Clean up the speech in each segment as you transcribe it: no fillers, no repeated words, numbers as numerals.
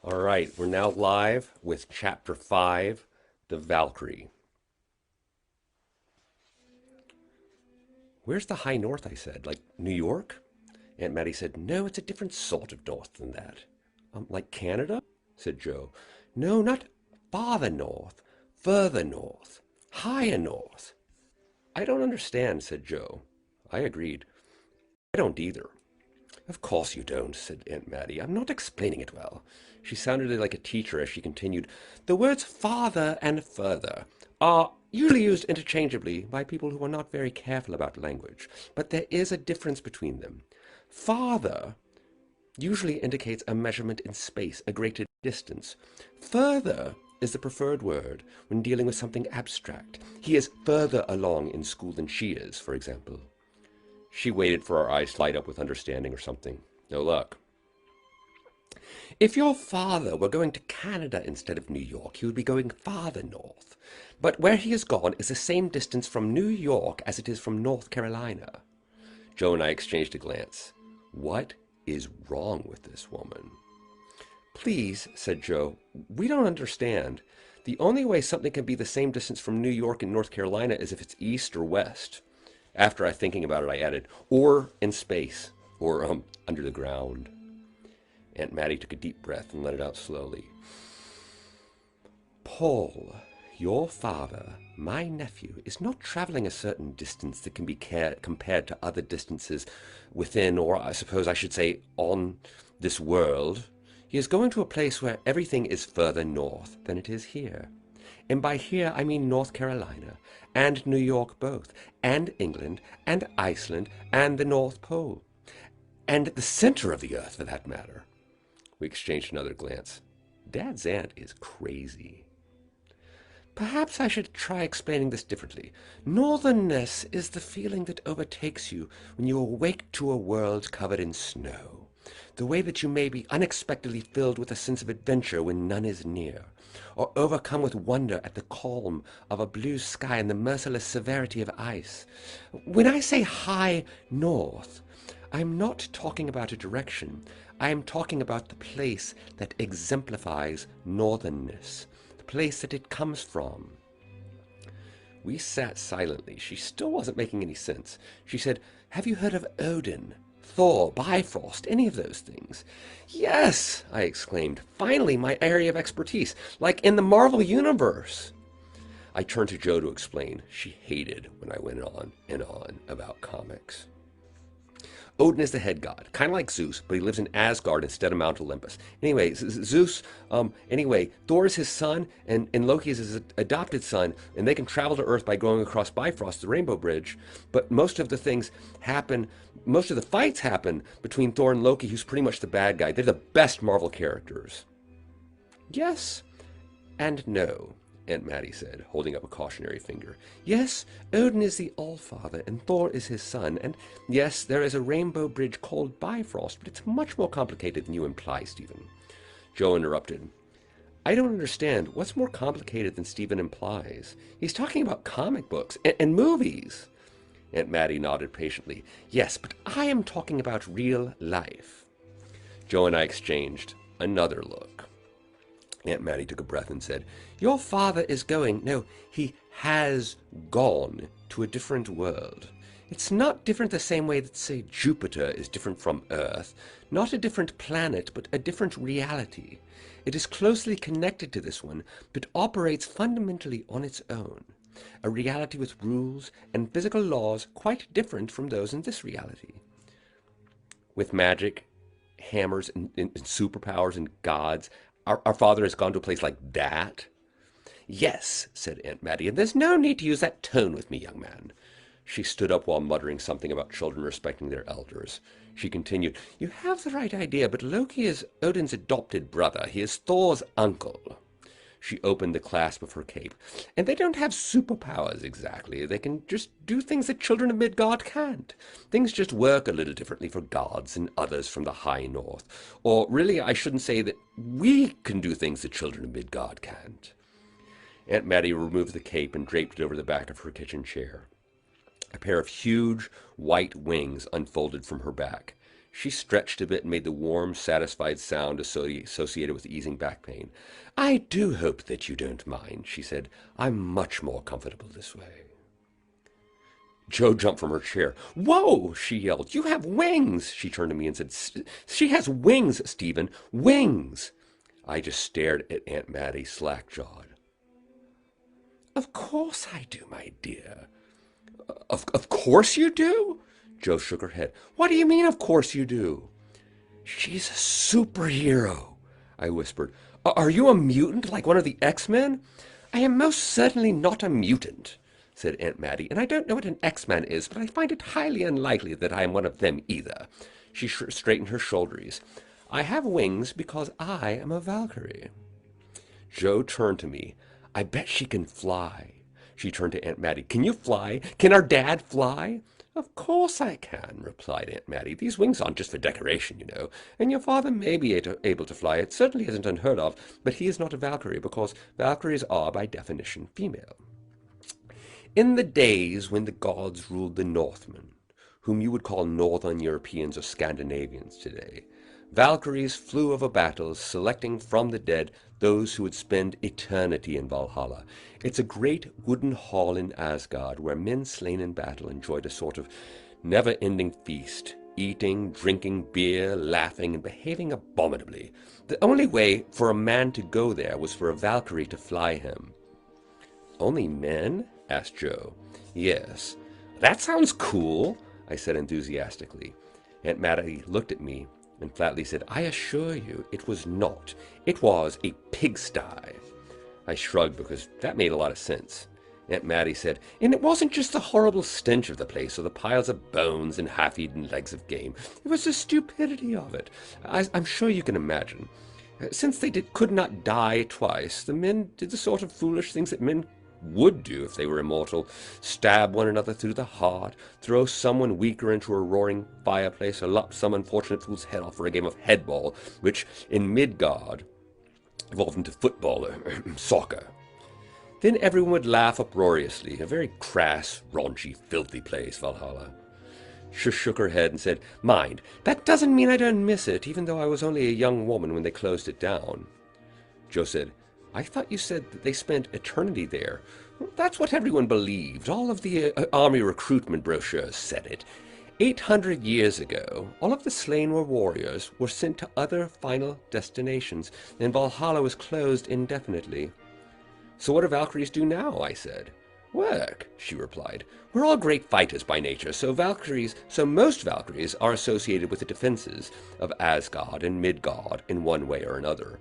All right, we're now live with Chapter 5, The Valkyrie. Where's the high north, I said. Like New York? Aunt Mattie said, no, it's a different sort of north than that. Like Canada? Said Joe. No, not farther north, further north, higher north. I don't understand, said Joe. I agreed. I don't either. Of course you don't, said Aunt Mattie. I'm not explaining it well. She sounded like a teacher as she continued. The words farther and further are usually used interchangeably by people who are not very careful about language, but there is a difference between them. Farther usually indicates a measurement in space, a greater distance. Further is the preferred word when dealing with something abstract. He is further along in school than she is, for example. She waited for our eyes to light up with understanding or something. No luck. If your father were going to Canada instead of New York, he would be going farther north. But where he has gone is the same distance from New York as it is from North Carolina. Joe and I exchanged a glance. What is wrong with this woman? Please, said Joe, we don't understand. The only way something can be the same distance from New York and North Carolina is if it's east or west. After thinking about it, I added, or in space, or under the ground. Aunt Mattie took a deep breath and let it out slowly. Paul, your father, my nephew, is not traveling a certain distance that can be compared to other distances within, or I suppose I should say, on this world. He is going to a place where everything is further north than it is here. And by here I mean North Carolina, and New York both, and England, and Iceland, and the North Pole, and the center of the earth, for that matter. We exchanged another glance. Dad's aunt is crazy. Perhaps I should try explaining this differently. Northernness is the feeling that overtakes you when you awake to a world covered in snow. The way that you may be unexpectedly filled with a sense of adventure when none is near, or overcome with wonder at the calm of a blue sky and the merciless severity of ice. When I say high north, I'm not talking about a direction. I am talking about the place that exemplifies northernness, the place that it comes from. We sat silently. She still wasn't making any sense. She said, have you heard of Odin, Thor, Bifrost, any of those things? Yes, I exclaimed. Finally, my area of expertise, like in the Marvel Universe. I turned to Joe to explain. She hated when I went on and on about comics. Odin is the head god, kind of like Zeus, but he lives in Asgard instead of Mount Olympus. Anyway, Zeus, Thor is his son, and Loki is his adopted son, and they can travel to Earth by going across Bifrost, the Rainbow Bridge, but most of the fights happen between Thor and Loki, who's pretty much the bad guy. They're the best Marvel characters. Yes and no, Aunt Mattie said, holding up a cautionary finger. Yes, Odin is the All-Father, and Thor is his son, and yes, there is a rainbow bridge called Bifrost, but it's much more complicated than you imply, Stephen. Joe interrupted. I don't understand. What's more complicated than Stephen implies? He's talking about comic books and movies. Aunt Mattie nodded patiently. Yes, but I am talking about real life. Joe and I exchanged another look. Aunt Mattie took a breath and said, your father is going, no, he has gone to a different world. It's not different the same way that, say, Jupiter is different from Earth. Not a different planet, but a different reality. It is closely connected to this one, but operates fundamentally on its own. A reality with rules and physical laws quite different from those in this reality. With magic, hammers, and superpowers, and gods, our father has gone to a place like that? Yes, said Aunt Mattie, and there's no need to use that tone with me, young man. She stood up while muttering something about children respecting their elders. She continued, you have the right idea, but Loki is Odin's adopted brother. He is Thor's uncle. She opened the clasp of her cape. And they don't have superpowers exactly. They can just do things that children of Midgard can't. Things just work a little differently for gods and others from the high north. Or really, I shouldn't say that we can do things that children of Midgard can't. Aunt Mattie removed the cape and draped it over the back of her kitchen chair. A pair of huge white wings unfolded from her back. She stretched a bit and made the warm, satisfied sound associated with easing back pain. "I do hope that you don't mind," she said. "I'm much more comfortable this way." Jo jumped from her chair. "Whoa!" she yelled. "You have wings!" She turned to me and said, "She has wings, Stephen. Wings!" I just stared at Aunt Mattie, slack-jawed. "Of course I do, my dear." Of course you do?" Jo shook her head. "What do you mean, of course you do?" "She's a superhero," I whispered. "Are you a mutant, like one of the X-Men?" "I am most certainly not a mutant," said Aunt Mattie, "and I don't know what an X-Man is, but I find it highly unlikely that I am one of them either." She straightened her shoulders. "I have wings because I am a Valkyrie." Jo turned to me. "I bet she can fly." She turned to Aunt Mattie. "Can you fly? Can our dad fly?" "Of course I can," replied Aunt Mattie. "These wings aren't just for decoration, you know. And your father may be able to fly. It certainly isn't unheard of, but he is not a Valkyrie because Valkyries are, by definition, female. In the days when the gods ruled the Northmen, whom you would call Northern Europeans or Scandinavians today, Valkyries flew over battles, selecting from the dead those who would spend eternity in Valhalla. It's a great wooden hall in Asgard where men slain in battle enjoyed a sort of never-ending feast, eating, drinking beer, laughing, and behaving abominably. The only way for a man to go there was for a Valkyrie to fly him. "Only men?" asked Jo. "Yes." "That sounds cool," I said enthusiastically. Aunt Mattie looked at me and flatly said, "I assure you it was not. It was a pigsty." I shrugged because that made a lot of sense. Aunt Mattie said, "And it wasn't just the horrible stench of the place or the piles of bones and half-eaten legs of game. It was the stupidity of it. I'm sure you can imagine. Since they could not die twice, the men did the sort of foolish things that men would do if they were immortal: stab one another through the heart, throw someone weaker into a roaring fireplace, or lop some unfortunate fool's head off for a game of headball, which in Midgard evolved into football or soccer. Then everyone would laugh uproariously. A very crass, raunchy, filthy place, Valhalla." She shook her head and said, "Mind, that doesn't mean I don't miss it, even though I was only a young woman when they closed it down." Jo said, "I thought you said that they spent eternity there." "That's what everyone believed. All of the army recruitment brochures said it. 800 years ago, all of the slain warriors were sent to other final destinations, and Valhalla was closed indefinitely." "So what do Valkyries do now?" I said. "Work," she replied. "We're all great fighters by nature, so most Valkyries are associated with the defenses of Asgard and Midgard in one way or another."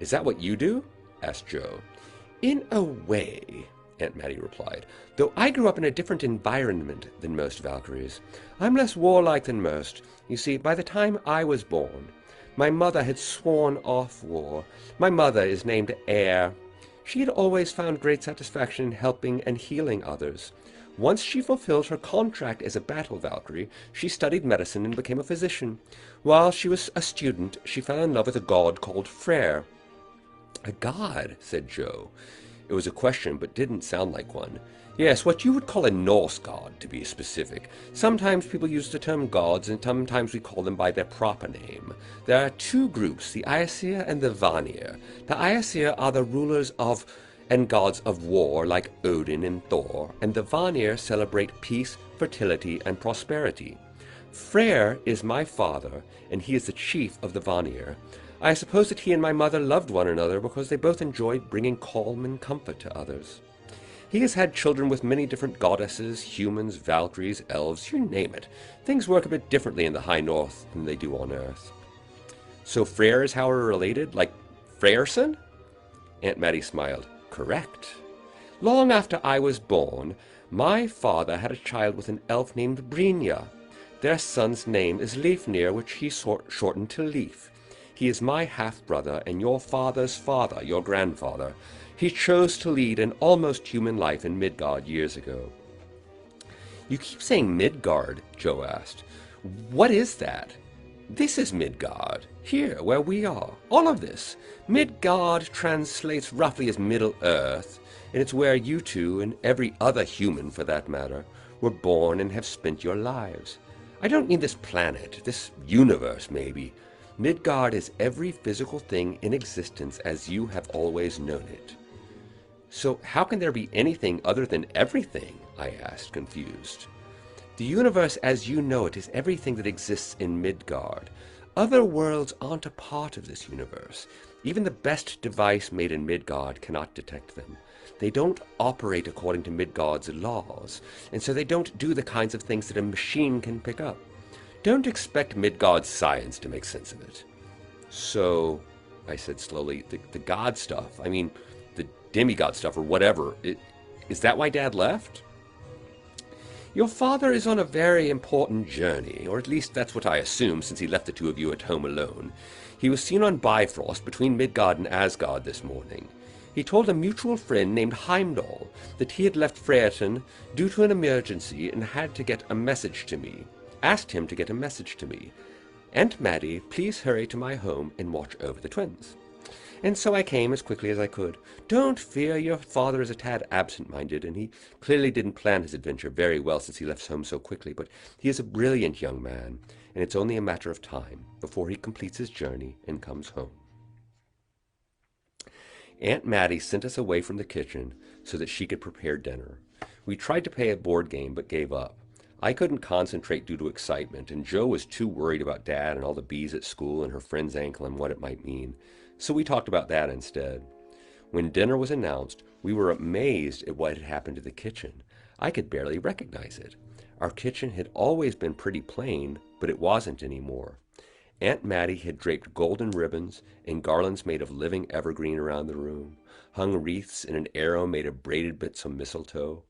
"Is that what you do?" asked Jo. "In a way," Aunt Mattie replied, "though I grew up in a different environment than most Valkyries. I'm less warlike than most. You see, by the time I was born, my mother had sworn off war. My mother is named Air. She had always found great satisfaction in helping and healing others. Once she fulfilled her contract as a battle Valkyrie, she studied medicine and became a physician. While she was a student, she fell in love with a god called Freyr." "A god," said Jo. It was a question, but didn't sound like one. "Yes, what you would call a Norse god, to be specific. Sometimes people use the term gods, and sometimes we call them by their proper name. There are two groups, the Aesir and the Vanir. The Aesir are the rulers of and gods of war, like Odin and Thor, and the Vanir celebrate peace, fertility, and prosperity. Freyr is my father, and he is the chief of the Vanir. I suppose that he and my mother loved one another because they both enjoyed bringing calm and comfort to others. He has had children with many different goddesses, humans, Valkyries, elves, you name it. Things work a bit differently in the High North than they do on Earth." "So Freyr is how we're related, like Freyerson?" Aunt Mattie smiled. "Correct. Long after I was born, my father had a child with an elf named Brynja. Their son's name is Leifnir, which he shortened to Leif. He is my half-brother and your father's father, your grandfather. He chose to lead an almost human life in Midgard years ago." "You keep saying Midgard," Jo asked. "What is that?" "This is Midgard, here, where we are. All of this. Midgard translates roughly as Middle-earth, and it's where you two, and every other human for that matter, were born and have spent your lives. I don't mean this planet, this universe, maybe. Midgard is every physical thing in existence as you have always known it. So how can there be anything other than everything? I asked, confused. The universe as you know it is everything that exists in Midgard. Other worlds aren't a part of this universe. Even the best device made in Midgard cannot detect them. They don't operate according to Midgard's laws, and so they don't do the kinds of things that a machine can pick up. Don't expect Midgard's science to make sense of it. So, I said slowly, the god stuff, I mean, the demigod stuff or whatever, is that why Dad left? Your father is on a very important journey, or at least that's what I assume since he left the two of you at home alone. He was seen on Bifrost between Midgard and Asgard this morning. He told a mutual friend named Heimdall that he had left Freyrton due to an emergency and had to get a message to me. Asked him to get a message to me. Aunt Maddie, please hurry to my home and watch over the twins. And so I came as quickly as I could. Don't fear, your father is a tad absent-minded, and he clearly didn't plan his adventure very well since he left home so quickly, but he is a brilliant young man, and it's only a matter of time before he completes his journey and comes home. Aunt Maddie sent us away from the kitchen so that she could prepare dinner. We tried to play a board game but gave up. I couldn't concentrate due to excitement, and Jo was too worried about Dad and all the bees at school and her friend's ankle and what it might mean, so we talked about that instead. When dinner was announced, we were amazed at what had happened to the kitchen. I could barely recognize it. Our kitchen had always been pretty plain, but it wasn't anymore. Aunt Maddie had draped golden ribbons and garlands made of living evergreen around the room, hung wreaths in an arrow made of braided bits of mistletoe.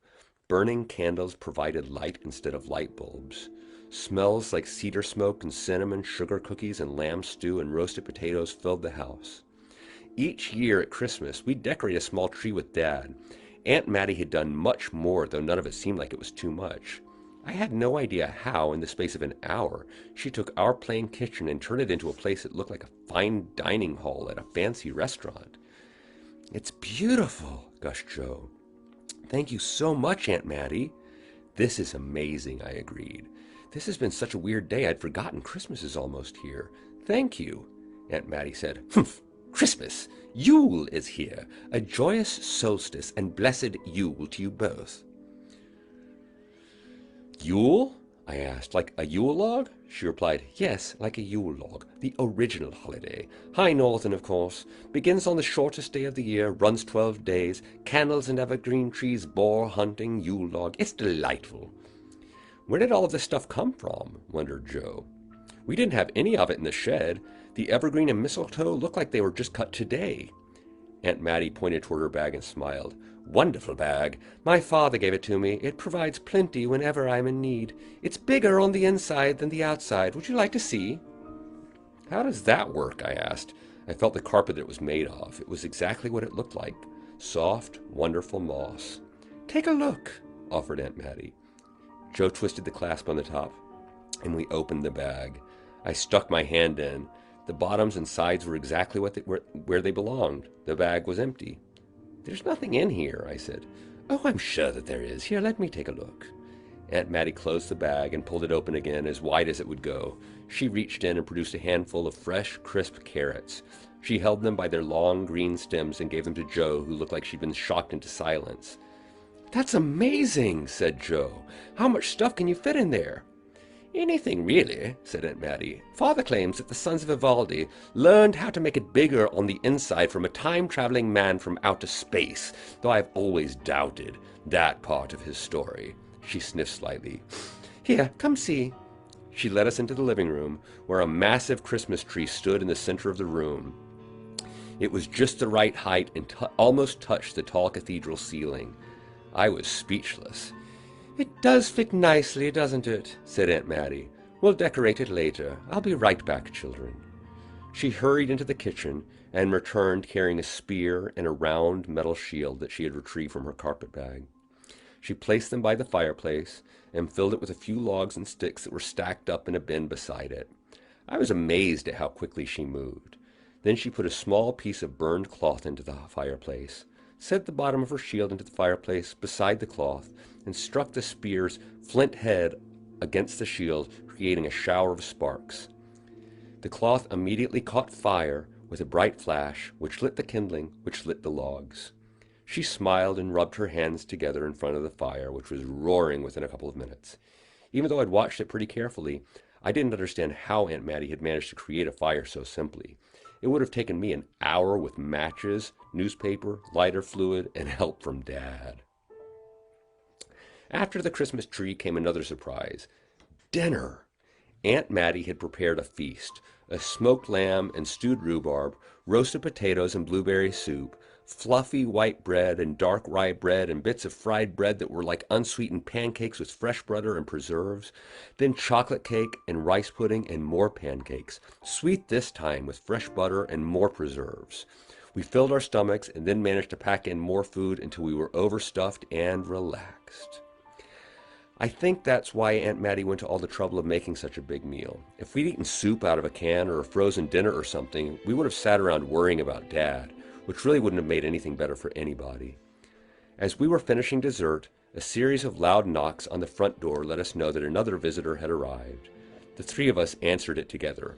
Burning candles provided light instead of light bulbs. Smells like cedar smoke and cinnamon, sugar cookies and lamb stew and roasted potatoes filled the house. Each year at Christmas, we'd decorate a small tree with Dad. Aunt Maddie had done much more, though none of it seemed like it was too much. I had no idea how, in the space of an hour, she took our plain kitchen and turned it into a place that looked like a fine dining hall at a fancy restaurant. It's beautiful, gushed Jo. Thank you so much, Aunt Maddie. This is amazing, I agreed. This has been such a weird day, I'd forgotten Christmas is almost here. Thank you, Aunt Maddie said. Humph, Christmas! Yule is here. A joyous solstice and blessed Yule to you both. Yule? I asked. Like a Yule log? She replied, yes, like a Yule log, the original holiday. High Northern, of course. Begins on the shortest day of the year, runs 12 days, candles and evergreen trees, boar hunting, Yule log. It's delightful. Where did all of this stuff come from? Wondered Jo. We didn't have any of it in the shed. The evergreen and mistletoe looked like they were just cut today. Aunt Maddie pointed toward her bag and smiled. Wonderful bag. My father gave it to me. It provides plenty whenever I'm in need. It's bigger on the inside than the outside. Would you like to see? How does that work? I asked. I felt the carpet that it was made of. It was exactly what it looked like. Soft, wonderful moss. Take a look, offered Aunt Maddie. Jo twisted the clasp on the top, and we opened the bag. I stuck my hand in. The bottoms and sides were exactly where they belonged. The bag was empty. There's nothing in here, I said. Oh, I'm sure that there is. Here, let me take a look. Aunt Maddie closed the bag and pulled it open again as wide as it would go. She reached in and produced a handful of fresh, crisp carrots. She held them by their long green stems and gave them to Jo, who looked like she'd been shocked into silence. That's amazing, said Jo. How much stuff can you fit in there? Anything, really, said Aunt Maddie. Father claims that the sons of Vivaldi learned how to make it bigger on the inside from a time-traveling man from outer space, though I've always doubted that part of his story. She sniffed slightly. Here, come see. She led us into the living room, where a massive Christmas tree stood in the center of the room. It was just the right height and almost touched the tall cathedral ceiling. I was speechless. It does fit nicely, doesn't it? Said Aunt Maddie. We'll decorate it later. I'll be right back, children. She hurried into the kitchen and returned carrying a spear and a round metal shield that she had retrieved from her carpet bag. She placed them by the fireplace and filled it with a few logs and sticks that were stacked up in a bin beside it. I was amazed at how quickly she moved. Then she put a small piece of burned cloth into the fireplace, set the bottom of her shield into the fireplace beside the cloth, and struck the spear's flint head against the shield, creating a shower of sparks. The cloth immediately caught fire with a bright flash, which lit the kindling, which lit the logs. She smiled and rubbed her hands together in front of the fire, which was roaring within a couple of minutes. Even though I'd watched it pretty carefully, I didn't understand how Aunt Mattie had managed to create a fire so simply. It would have taken me an hour with matches, newspaper, lighter fluid, and help from Dad. After the Christmas tree came another surprise. Dinner! Aunt Mattie had prepared a feast. A smoked lamb and stewed rhubarb, roasted potatoes and blueberry soup, fluffy white bread and dark rye bread and bits of fried bread that were like unsweetened pancakes with fresh butter and preserves, then chocolate cake and rice pudding and more pancakes, sweet this time with fresh butter and more preserves. We filled our stomachs and then managed to pack in more food until we were overstuffed and relaxed. I think that's why Aunt Mattie went to all the trouble of making such a big meal. If we'd eaten soup out of a can or a frozen dinner or something, we would have sat around worrying about Dad, which really wouldn't have made anything better for anybody. As we were finishing dessert, a series of loud knocks on the front door let us know that another visitor had arrived. The three of us answered it together.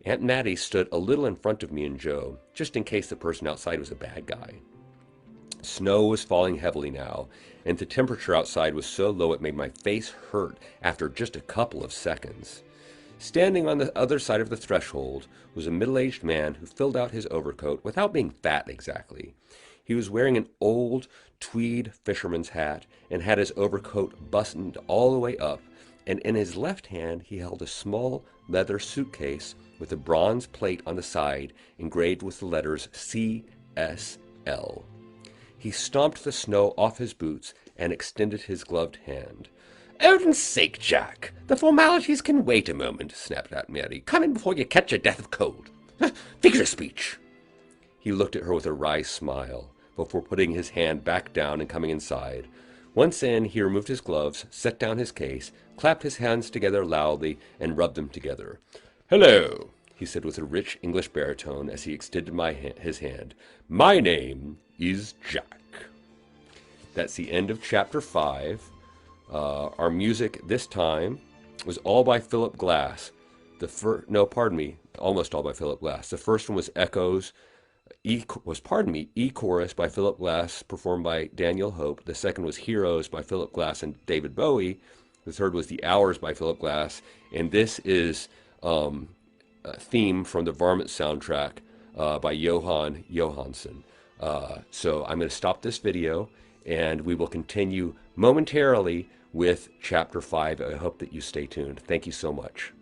Aunt Mattie stood a little in front of me and Joe, just in case the person outside was a bad guy. Snow was falling heavily now, and the temperature outside was so low it made my face hurt after just a couple of seconds. Standing on the other side of the threshold was a middle-aged man who filled out his overcoat without being fat exactly. He was wearing an old tweed fisherman's hat and had his overcoat buttoned all the way up, and in his left hand he held a small leather suitcase with a bronze plate on the side engraved with the letters CSL. He stomped the snow off his boots and extended his gloved hand. "Odin's sake, Jack! The formalities can wait a moment," snapped Aunt Mattie. "Come in before you catch a death of cold. Figure of speech." He looked at her with a wry smile before putting his hand back down and coming inside. Once in, he removed his gloves, set down his case, clapped his hands together loudly, and rubbed them together. "Hello," he said with a rich English baritone as he extended his hand. "My name is Jack." That's the end of Chapter 5. Our music this time was all by Philip Glass. Almost all by Philip Glass. The first one was Echoes, E-Chorus by Philip Glass, performed by Daniel Hope. The second was Heroes by Philip Glass and David Bowie. The third was The Hours by Philip Glass. And this is a theme from the Varmint soundtrack by Johan Johansson. So I'm going to stop this video, and we will continue momentarily with Chapter 5. I hope that you stay tuned. Thank you so much.